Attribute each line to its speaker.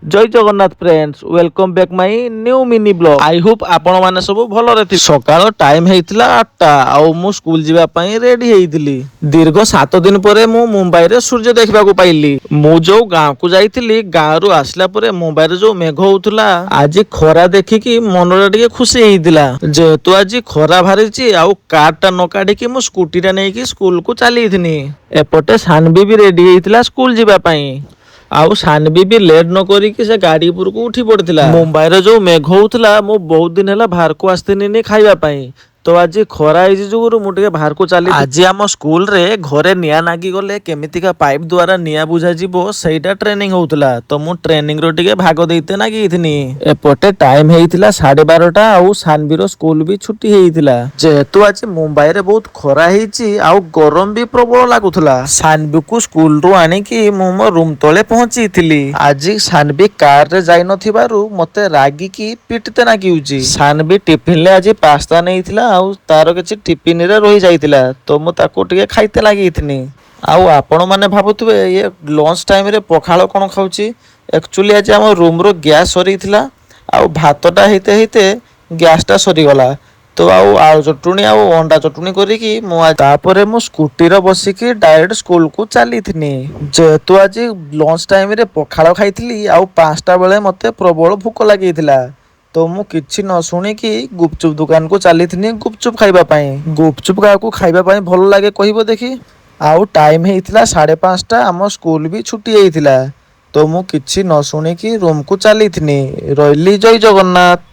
Speaker 1: जय Jagannath friends welcome back my new mini blog. I hope आपण माने सब भलरे थि। सकाळ टाइम हेइतिला 8टा आउ मु स्कूल जिबा पई रेडी हेइतिली। दीर्घ 7 दिन परे मु मुंबई रे सूर्य देखबा को पाइली। मु जो गांव को जाइतिली गांव रु आसला परे मुंबई रे जो मेघ होउतला आज खरा देखि कि मनरे टिके खुशी हेइतिला। जेतु आज खरा भारिची आउ कारटा न काढी कि मु स्कूटी रे नै कि स्कूल को चलीथिनी। एपटे सानबी भी रेडी हेइतिला स्कूल जिबा पई। आउ सानबी भी लेट न करी कि से गाड़ी ऊपर को उठी पड़थिला। मुंबई रे जो मेघ होउतला मु बहुत दिन हला बाहर को आस्थिनी नि खाइबा पई। तो आज खरा आई जुगुरु मु टिके बाहर को चली। आज आम स्कूल रे घरे निया नागी गले केमिति का पाइप द्वारा निया बुझा जिवो सेटा ट्रेनिंग होउतला। तो मु ट्रेनिंग रो टिके भाग देते नागी इथनी। एपटे टाइम हेइतिला 12:30 आउ सानबीरो स्कूल भी छुट्टी हेइतिला। जेतु आज मुंबई रे बहुत खरा हेइची आउ गरम भी प्रबल लागुथला। सानबी को स्कूल रो आनी कि मु मो रूम तळे पहुंची थिली। आज सानबी कार रे जाई नथिबारु मते रागी की पिटते नागिउची। सानबी टिफिन ले आज पास्ता नेइथिला आउ तार किछि टिफिन रे रहि जाइतिला। तो मु ताको टिके खाइते लागिथिनी। आउ आपण माने भाबुथबे ये लंच टाइम रे पखाळ कोन खाउची। एक्चुअली आज हम रूम रो गैस सरीथिला आउ भातटा हेते हेते गैसटा सरी गला। तो आउ चटुनी आउ अंडा चटुनी करी कि मु तापरे मु स्कूटी रे बसी कि डायरेक्ट स्कूल को चली थिनी। जेतु आज लंच टाइम रे पखाळ खाइथिली आउ 5टा बेले मते प्रबल भूख लागिथिला। तो मु किछि न सुनी कि गुपचुप दुकान को चली थिनी गुपचुप खाइबा पई। गुपचुप काकू खाइबा पई भल लागे कहिबो देखि। आउ टाइम हेइथिला 5:30 हम स्कूल भी छुट्टी हेइथिला। तो मु किछि न सुनी कि रूम को चली थिनी। रहिली जय जगन्नाथ।